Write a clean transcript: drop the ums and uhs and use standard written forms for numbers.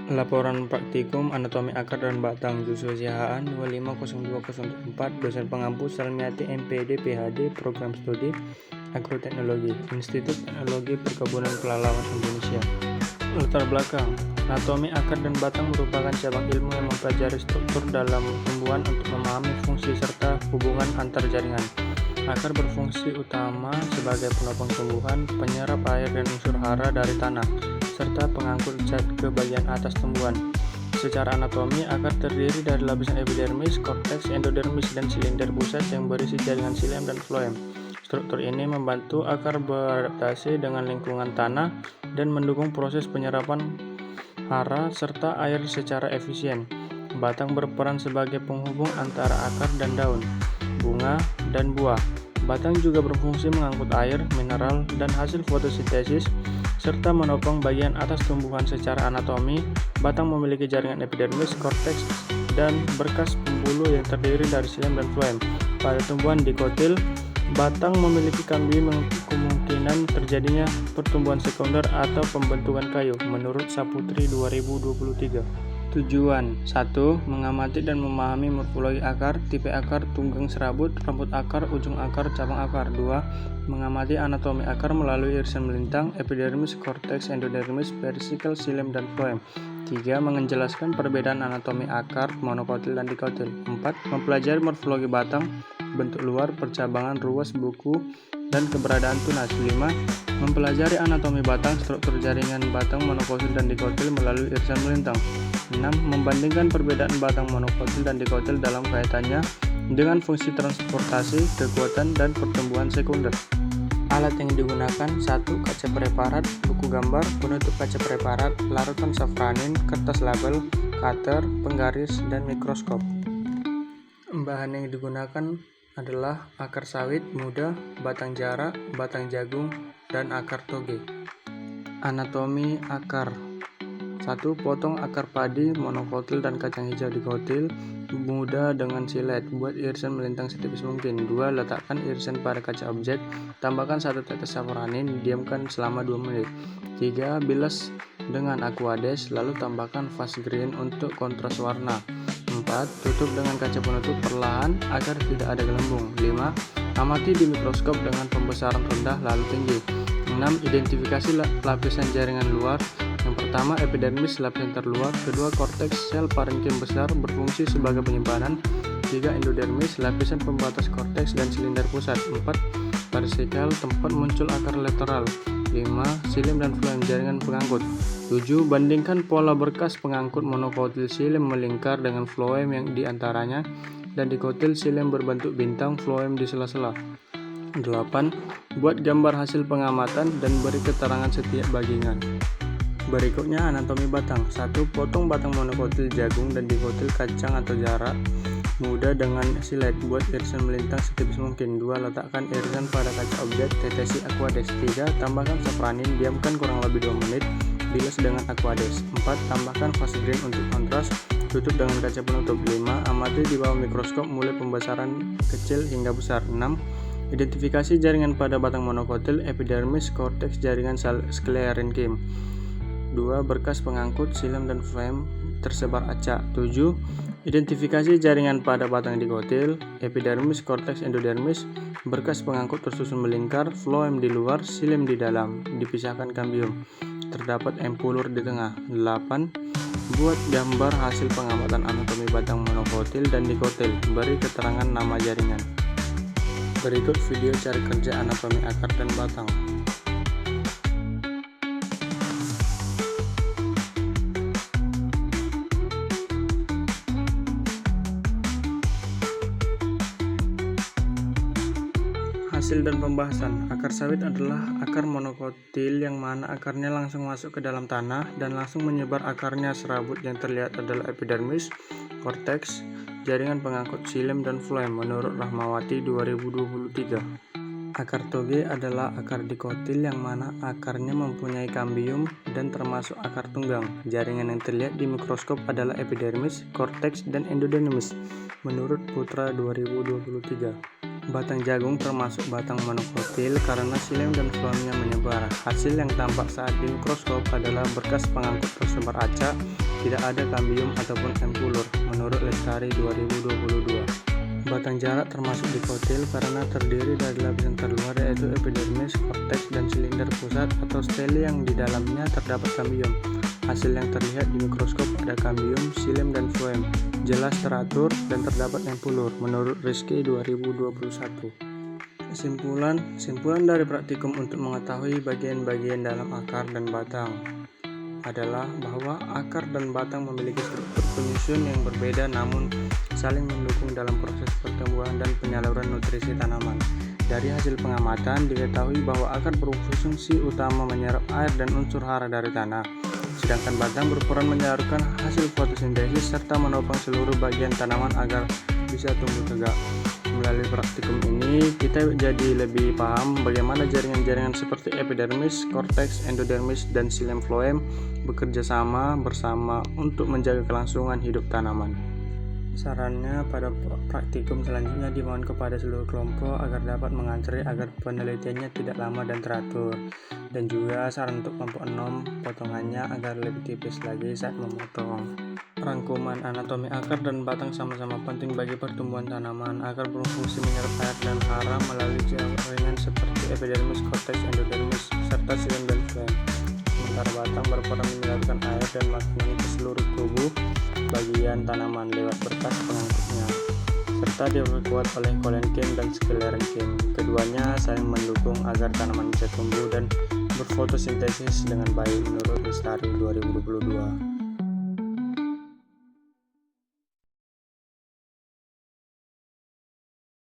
Laporan Praktikum Anatomi Akar dan Batang Joshua Siahaan 250204, dosen pengampu Salmiati MPD PhD Program Studi Agroteknologi Institut Teknologi Perkebunan Pelalawan Indonesia. Latar belakang: anatomi akar dan batang merupakan cabang ilmu yang mempelajari struktur dalam tumbuhan untuk memahami fungsi serta hubungan antar jaringan. Akar berfungsi utama sebagai penopang tumbuhan, penyerap air dan unsur hara dari tanah, serta pengangkut zat ke bagian atas tumbuhan. Secara anatomi, akar terdiri dari lapisan epidermis, korteks, endodermis, dan silinder pusat yang berisi jaringan xilem dan floem. Struktur ini membantu akar beradaptasi dengan lingkungan tanah dan mendukung proses penyerapan hara serta air secara efisien. Batang berperan sebagai penghubung antara akar dan daun, bunga, dan buah. Batang juga berfungsi mengangkut air, mineral, dan hasil fotosintesis, serta menopang bagian atas tumbuhan. Secara anatomi, batang memiliki jaringan epidermis, korteks, dan berkas pembuluh yang terdiri dari xilem dan floem. Pada tumbuhan dikotil, batang memiliki kambium yang kemungkinan terjadinya pertumbuhan sekunder atau pembentukan kayu, menurut Saputri 2023. Tujuan: 1. Mengamati dan memahami morfologi akar, tipe akar, tunggang serabut, rambut akar, ujung akar, cabang akar. 2. Mengamati anatomi akar melalui irisan melintang, epidermis, korteks, endodermis, versikel, xilem, dan floem. 3. Menjelaskan perbedaan anatomi akar, monokotil dan dikotil. 4. Mempelajari morfologi batang, bentuk luar, percabangan, ruas, buku, dan keberadaan tunas. 5. Mempelajari anatomi batang, struktur jaringan batang monokotil dan dikotil melalui irisan melintang. 6. Membandingkan perbedaan batang monokotil dan dikotil dalam kaitannya dengan fungsi transportasi, kekuatan, dan pertumbuhan sekunder. Alat yang digunakan: 1. Kaca preparat, buku gambar, penutup kaca preparat, larutan safranin, kertas label, cutter, penggaris, dan mikroskop. Bahan yang digunakan adalah akar sawit muda, batang jarak, batang jagung, dan akar toge. Anatomi akar: 1. Potong akar padi, monokotil, dan kacang hijau dikotil muda dengan silet. Buat irisan melintang setipis mungkin. 2. Letakkan irisan pada kaca objek. Tambahkan 1 tetes safranin, diamkan selama 2 menit. 3. Bilas dengan aquades, lalu tambahkan fast green untuk kontras warna. 4. Tutup dengan kaca penutup perlahan agar tidak ada gelembung. 5. Amati di mikroskop dengan pembesaran rendah lalu tinggi. 6. Identifikasi lapisan jaringan luar. Yang pertama, epidermis, lapisan terluar. Kedua, korteks, sel parenkim besar berfungsi sebagai penyimpanan. 3. Endodermis, lapisan pembatas korteks dan silinder pusat. 4. Versikel, tempat muncul akar lateral. 5. Xilem dan floem, jaringan pengangkut. 7. Bandingkan pola berkas pengangkut monokotil xilem melingkar dengan floem yang diantaranya, dan dikotil xilem berbentuk bintang, floem di sela-sela. 8. Buat gambar hasil pengamatan dan beri keterangan setiap bagian. Berikutnya anatomi batang. 1. Potong batang monokotil jagung dan dikotil kacang atau jarak muda dengan silet. Buat irisan melintang setipis mungkin. 2. Letakkan irisan pada kaca objek, tetesi aquades. 3. Tambahkan safranin, diamkan kurang lebih 2 menit, bilas dengan aquades. 4. Tambahkan fast green untuk kontras, tutup dengan kaca penutup. 5. Amati di bawah mikroskop mulai pembesaran kecil hingga besar. 6. Identifikasi jaringan pada batang monokotil, epidermis, korteks, jaringan sklerenchyme. 2. Berkas pengangkut xilem dan floem tersebar acak. 7. Identifikasi jaringan pada batang dikotil, epidermis, korteks, endodermis, berkas pengangkut tersusun melingkar, floem di luar, xilem di dalam, dipisahkan kambium. Terdapat empulur di tengah. 8. Buat gambar hasil pengamatan anatomi batang monokotil dan dikotil, beri keterangan nama jaringan. Berikut video cari kerja anatomi akar dan batang. Hasil dan pembahasan. Akar sawit adalah akar monokotil yang mana akarnya langsung masuk ke dalam tanah dan langsung menyebar. Akarnya serabut yang terlihat adalah epidermis, korteks, jaringan pengangkut xilem dan floem, menurut Rahmawati 2023. Akar toge adalah akar dikotil yang mana akarnya mempunyai kambium dan termasuk akar tunggang. Jaringan yang terlihat di mikroskop adalah epidermis, korteks, dan endodermis, menurut Putra 2023. Batang jagung termasuk batang monokotil karena xilem dan floemnya menyebar. Hasil yang tampak saat di mikroskop adalah berkas pengangkut tersebar acak tidak ada kambium ataupun empulur, menurut Lestari 2022. Batang jarak termasuk dikotil karena terdiri dari lapisan terluar yaitu epidermis, korteks, dan silinder pusat atau stele yang di dalamnya terdapat kambium. Hasil yang terlihat di mikroskop ada kambium, xilem, dan floem, jelas teratur dan terdapat empulur, menurut Rizky 2021. Kesimpulan dari praktikum untuk mengetahui bagian-bagian dalam akar dan batang adalah bahwa akar dan batang memiliki struktur penyusun yang berbeda namun saling mendukung dalam proses pertumbuhan dan penyaluran nutrisi tanaman. Dari hasil pengamatan diketahui bahwa akar berfungsi utama menyerap air dan unsur hara dari tanah, sedangkan batang berperan menyalurkan hasil fotosintesis serta menopang seluruh bagian tanaman agar bisa tumbuh tegak. Melalui praktikum ini, kita jadi lebih paham bagaimana jaringan-jaringan seperti epidermis, korteks, endodermis, dan xilem floem bekerja sama bersama untuk menjaga kelangsungan hidup tanaman. Sarannya pada praktikum selanjutnya dimohon kepada seluruh kelompok agar dapat mengantri agar penelitiannya tidak lama dan teratur. Dan juga saran untuk kelompok 6 potongannya agar lebih tipis lagi saat memotong. Rangkuman anatomi akar dan batang sama-sama penting bagi pertumbuhan tanaman. Akar berfungsi menyerap air dan hara melalui jaringan seperti epidermis, korteks, endodermis, serta xilem dan floem. Sementara batang berperan menyalurkan air dan makanan ke seluruh tubuh bagian tanaman lewat berkas pengangkutnya, serta diperkuat oleh kolenkin dan sklerenkin. Keduanya saling mendukung agar tanaman bisa tumbuh dan berfotosintesis dengan baik, menurut Lestari 2022.